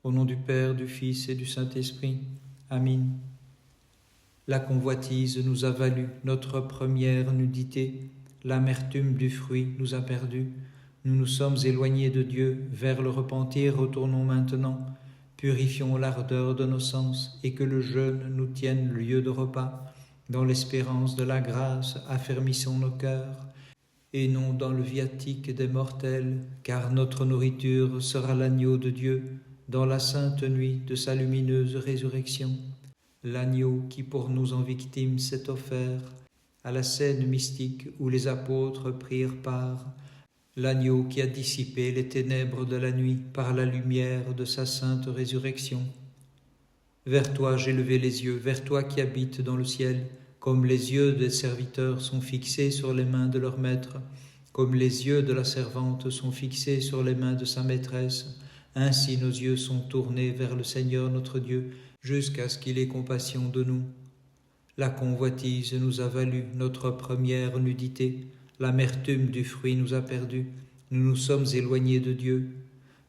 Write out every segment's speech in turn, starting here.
Au nom du Père, du Fils et du Saint-Esprit. Amen. La convoitise nous a valu notre première nudité, l'amertume du fruit nous a perdus. Nous nous sommes éloignés de Dieu, vers le repentir retournons maintenant. Purifions l'ardeur de nos sens et que le jeûne nous tienne lieu de repas. Dans l'espérance de la grâce, affermissons nos cœurs, et non dans le viatique des mortels, car notre nourriture sera l'agneau de Dieu, dans la sainte nuit de sa lumineuse résurrection. L'agneau qui pour nous en victime s'est offert, à la scène mystique où les apôtres prirent part, l'agneau qui a dissipé les ténèbres de la nuit par la lumière de sa sainte résurrection. Vers toi j'ai levé les yeux, vers toi qui habites dans le ciel, comme les yeux des serviteurs sont fixés sur les mains de leur maître, comme les yeux de la servante sont fixés sur les mains de sa maîtresse, ainsi nos yeux sont tournés vers le Seigneur notre Dieu, jusqu'à ce qu'il ait compassion de nous. La convoitise nous a valu notre première nudité, l'amertume du fruit nous a perdus, nous nous sommes éloignés de Dieu.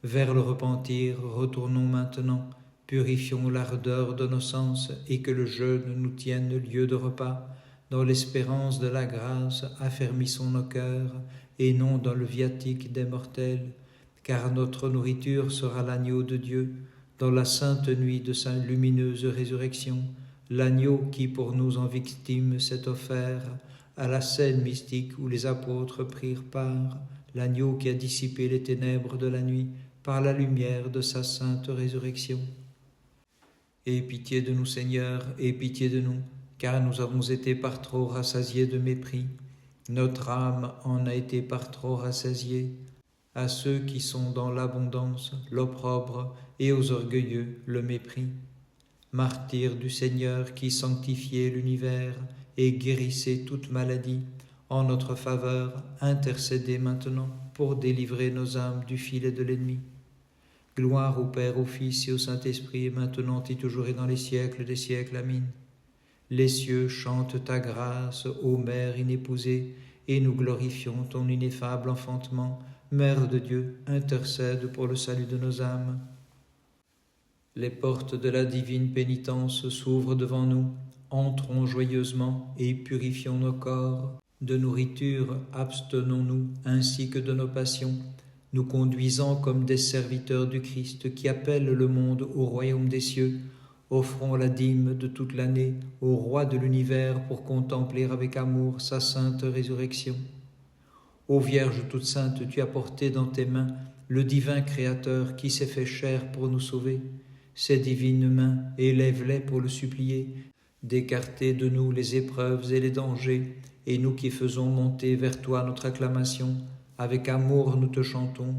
Vers le repentir, retournons maintenant, purifions l'ardeur de nos sens et que le jeûne nous tienne lieu de repas. Dans l'espérance de la grâce, affermissons nos cœurs et non dans le viatique des mortels, car notre nourriture sera l'agneau de Dieu, dans la sainte nuit de sa lumineuse résurrection, l'agneau qui pour nous en victime s'est offert, à la scène mystique où les apôtres prirent part, l'agneau qui a dissipé les ténèbres de la nuit par la lumière de sa sainte résurrection. Aie pitié de nous, Seigneur, aie pitié de nous, car nous avons été par trop rassasiés de mépris. Notre âme en a été par trop rassasiée. À ceux qui sont dans l'abondance, l'opprobre, et aux orgueilleux, le mépris. Martyr du Seigneur qui sanctifiait l'univers et guérissait toute maladie, en notre faveur, intercédez maintenant pour délivrer nos âmes du filet de l'ennemi. Gloire au Père, au Fils et au Saint-Esprit, maintenant et toujours et dans les siècles des siècles. Amen. Les cieux chantent ta grâce, ô Mère inépousée, et nous glorifions ton ineffable enfantement. Mère de Dieu, intercède pour le salut de nos âmes. Les portes de la divine pénitence s'ouvrent devant nous. Entrons joyeusement et purifions nos corps. De nourriture, abstenons-nous, ainsi que de nos passions, nous conduisant comme des serviteurs du Christ qui appellent le monde au royaume des cieux. Offrons la dîme de toute l'année au Roi de l'univers pour contempler avec amour sa sainte résurrection. Ô Vierge toute sainte, tu as porté dans tes mains le divin Créateur qui s'est fait chair pour nous sauver. Ces divines mains, élève-les pour le supplier, d'écarter de nous les épreuves et les dangers, et nous qui faisons monter vers toi notre acclamation, avec amour nous te chantons.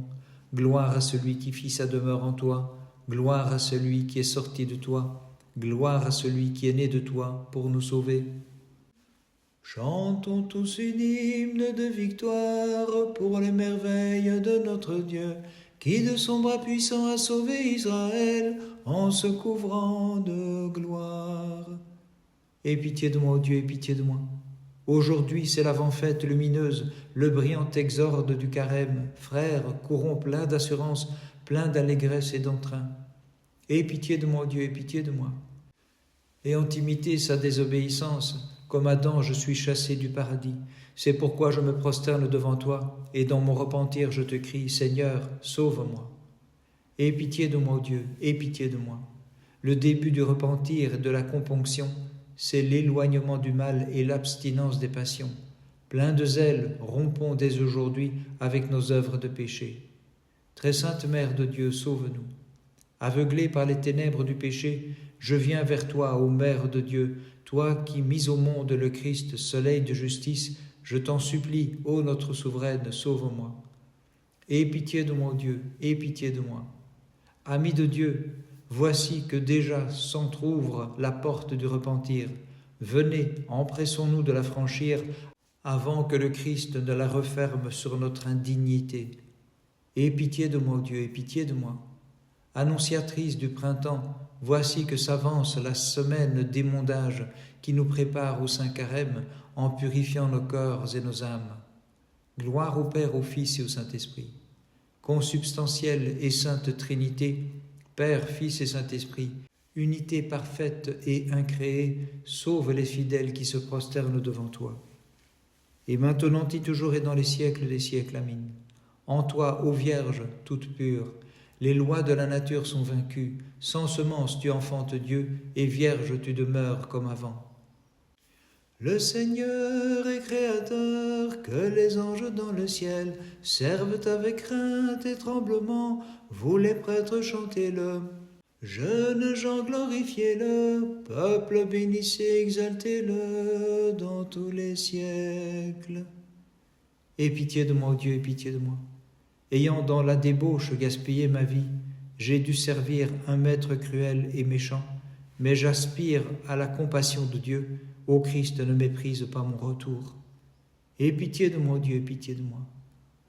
Gloire à celui qui fit sa demeure en toi, gloire à celui qui est sorti de toi, gloire à celui qui est né de toi pour nous sauver. Chantons tous une hymne de victoire pour les merveilles de notre Dieu, qui de son bras puissant a sauvé Israël en se couvrant de gloire. Aie pitié de moi, ô Dieu, aie pitié de moi. Aujourd'hui, c'est l'avant-fête lumineuse, le brillant exorde du carême. Frères, courons plein d'assurance, plein d'allégresse et d'entrain. Aie pitié de moi, ô Dieu, aie pitié de moi. Ayant imité sa désobéissance, comme Adam, je suis chassé du paradis. C'est pourquoi je me prosterne devant toi, et dans mon repentir je te crie, Seigneur, sauve-moi. Aie pitié de moi, ô Dieu, aie pitié de moi. Le début du repentir et de la componction, c'est l'éloignement du mal et l'abstinence des passions. Plein de zèle, rompons dès aujourd'hui avec nos œuvres de péché. Très sainte Mère de Dieu, sauve-nous. Aveuglé par les ténèbres du péché, je viens vers toi, ô Mère de Dieu, toi qui mis au monde le Christ, soleil de justice, je t'en supplie, ô notre souveraine, sauve-moi. Aie pitié de moi, Dieu, aie pitié de moi. Amis de Dieu, voici que déjà s'entr'ouvre la porte du repentir. Venez, empressons-nous de la franchir avant que le Christ ne la referme sur notre indignité. Aie pitié de moi, Dieu, aie pitié de moi. Annonciatrice du printemps, voici que s'avance la semaine d'émondage qui nous prépare au Saint Carême en purifiant nos corps et nos âmes. Gloire au Père, au Fils et au Saint-Esprit. Consubstantielle et Sainte Trinité, Père, Fils et Saint-Esprit, unité parfaite et incréée, sauve les fidèles qui se prosternent devant toi. Et maintenant et toujours et dans les siècles des siècles. Amen. En toi, ô Vierge, toute pure, les lois de la nature sont vaincues, sans semence tu enfantes Dieu, et Vierge tu demeures comme avant. Le Seigneur est créateur, que les anges dans le ciel servent avec crainte et tremblement, vous les prêtres chantez-le. Jeunes gens glorifiez-le, peuple bénissez, exaltez-le dans tous les siècles. Aie pitié de moi, Dieu, aie pitié de moi. Ayant dans la débauche gaspillé ma vie, j'ai dû servir un maître cruel et méchant, mais j'aspire à la compassion de Dieu. Ô Christ, ne méprise pas mon retour. Aie pitié de moi, Dieu, aie pitié de moi.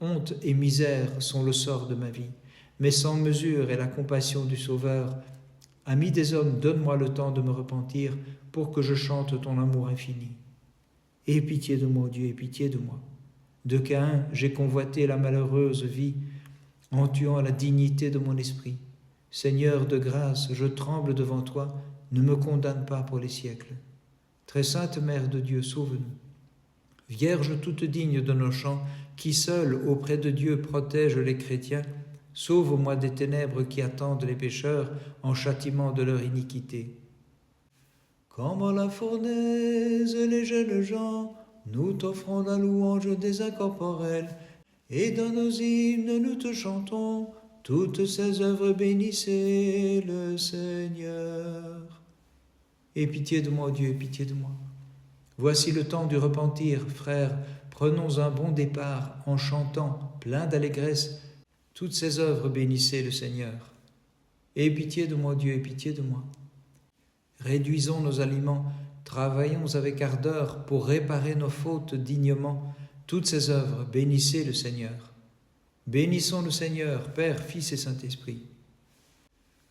Honte et misère sont le sort de ma vie, mais sans mesure est la compassion du Sauveur. Ami des hommes, donne-moi le temps de me repentir pour que je chante ton amour infini. Aie pitié de moi, Dieu, aie pitié de moi. De Caïn, j'ai convoité la malheureuse vie en tuant la dignité de mon esprit. Seigneur de grâce, je tremble devant toi, ne me condamne pas pour les siècles. Très sainte Mère de Dieu, sauve-nous. Vierge toute digne de nos chants, qui seule auprès de Dieu protège les chrétiens, sauve-moi des ténèbres qui attendent les pécheurs en châtiment de leur iniquité. Comme à la fournaise, les jeunes gens, nous t'offrons la louange des incorporels, et dans nos hymnes nous te chantons, toutes ces œuvres bénissez le Seigneur. Aie pitié de moi, Dieu, aie pitié de moi. Voici le temps du repentir, frères, prenons un bon départ en chantant, plein d'allégresse, toutes ces œuvres bénissez le Seigneur. Aie pitié de moi, Dieu, aie pitié de moi. Réduisons nos aliments, travaillons avec ardeur pour réparer nos fautes dignement. Toutes ces œuvres, bénissez le Seigneur. Bénissons le Seigneur, Père, Fils et Saint-Esprit.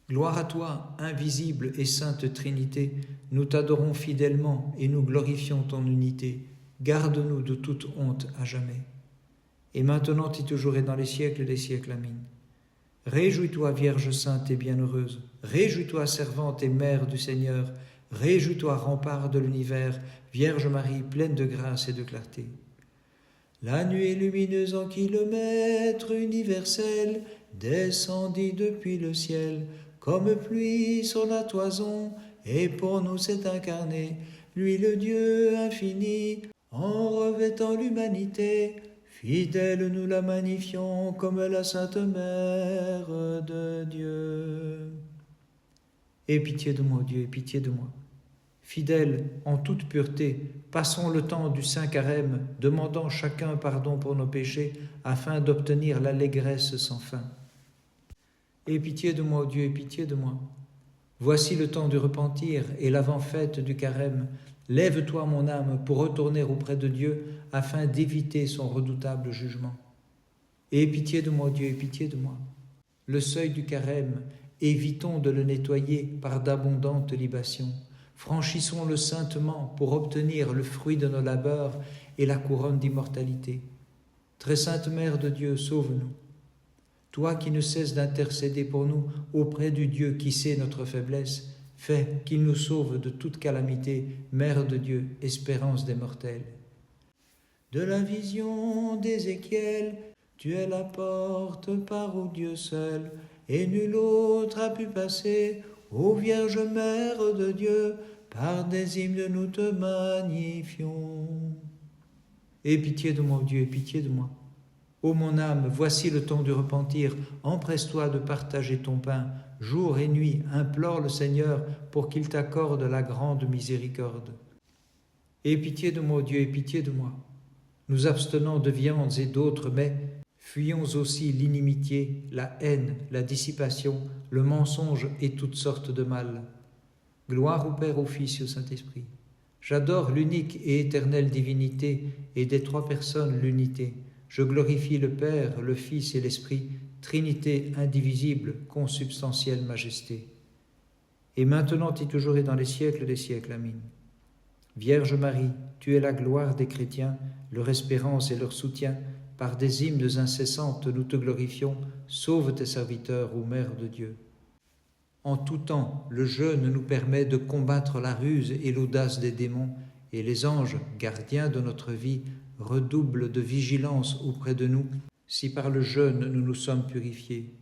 Gloire à toi, invisible et sainte Trinité, nous t'adorons fidèlement et nous glorifions ton unité. Garde-nous de toute honte à jamais. Et maintenant et toujours et dans les siècles des siècles. Amen. Réjouis-toi, Vierge sainte et bienheureuse. Réjouis-toi, servante et mère du Seigneur. Réjouis-toi, rempart de l'univers, Vierge Marie, pleine de grâce et de clarté. La nuée lumineuse en qui le Maître universel descendit depuis le ciel, comme pluie sur la toison, et pour nous s'est incarné, lui le Dieu infini, en revêtant l'humanité. Fidèle, nous la magnifions comme la Sainte Mère de Dieu. Aie pitié de moi, Dieu, aie pitié de moi. Fidèles, en toute pureté, passons le temps du Saint Carême, demandant chacun pardon pour nos péchés, afin d'obtenir l'allégresse sans fin. Aie pitié de moi, Dieu, aie pitié de moi. Voici le temps du repentir et l'avant-fête du Carême. Lève-toi, mon âme, pour retourner auprès de Dieu, afin d'éviter son redoutable jugement. Aie pitié de moi, Dieu, aie pitié de moi. Le seuil du Carême, évitons de le nettoyer par d'abondantes libations. Franchissons-le saintement pour obtenir le fruit de nos labeurs et la couronne d'immortalité. Très sainte Mère de Dieu, sauve-nous. Toi qui ne cesses d'intercéder pour nous auprès du Dieu qui sait notre faiblesse, fais qu'il nous sauve de toute calamité, Mère de Dieu, espérance des mortels. De la vision d'Ézéchiel, tu es la porte par où Dieu seul, et nul autre a pu passer, ô Vierge Mère de Dieu, par des hymnes nous te magnifions. Aie pitié de moi, Dieu, aie pitié de moi. Ô mon âme, voici le temps du repentir, empresse-toi de partager ton pain. Jour et nuit, implore le Seigneur pour qu'il t'accorde la grande miséricorde. Aie pitié de moi, Dieu, aie pitié de moi. Nous abstenons de viandes et d'autres mets, fuyons aussi l'inimitié, la haine, la dissipation, le mensonge et toutes sortes de mal. Gloire au Père, au Fils et au Saint-Esprit. J'adore l'unique et éternelle divinité et des trois personnes l'unité. Je glorifie le Père, le Fils et l'Esprit, Trinité indivisible, consubstantielle majesté. Et maintenant et toujours et dans les siècles des siècles. Amen. Vierge Marie, tu es la gloire des chrétiens, leur espérance et leur soutien. Par des hymnes incessantes, nous te glorifions. Sauve tes serviteurs, ô Mère de Dieu. En tout temps, le jeûne nous permet de combattre la ruse et l'audace des démons, et les anges, gardiens de notre vie, redoublent de vigilance auprès de nous, si par le jeûne nous nous sommes purifiés.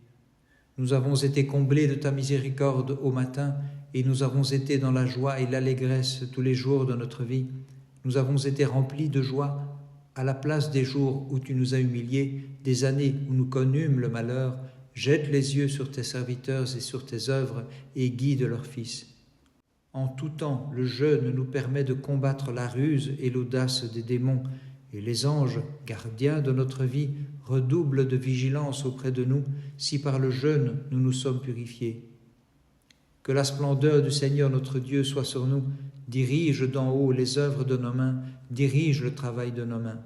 Nous avons été comblés de ta miséricorde au matin, et nous avons été dans la joie et l'allégresse tous les jours de notre vie. Nous avons été remplis de joie à la place des jours où tu nous as humiliés, des années où nous connûmes le malheur. Jette les yeux sur tes serviteurs et sur tes œuvres et guide leurs fils. En tout temps, le jeûne nous permet de combattre la ruse et l'audace des démons, et les anges, gardiens de notre vie, redoublent de vigilance auprès de nous, si par le jeûne nous nous sommes purifiés. Que la splendeur du Seigneur notre Dieu soit sur nous, dirige d'en haut les œuvres de nos mains, dirige le travail de nos mains.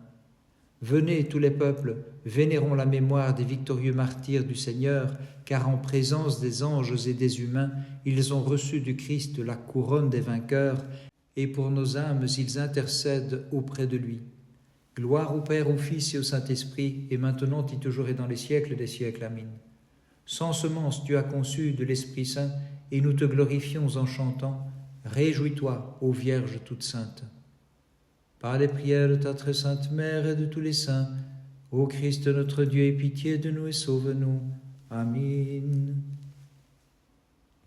Venez tous les peuples, vénérons la mémoire des victorieux martyrs du Seigneur, car en présence des anges et des humains, ils ont reçu du Christ la couronne des vainqueurs, et pour nos âmes ils intercèdent auprès de lui. Gloire au Père, au Fils et au Saint-Esprit, et maintenant et toujours et dans les siècles des siècles. Amen. Sans semence tu as conçu de l'Esprit Saint, et nous te glorifions en chantant. Réjouis-toi, ô Vierge toute sainte. Par les prières de ta très sainte Mère et de tous les saints, ô Christ notre Dieu, aie pitié de nous et sauve-nous. Amen.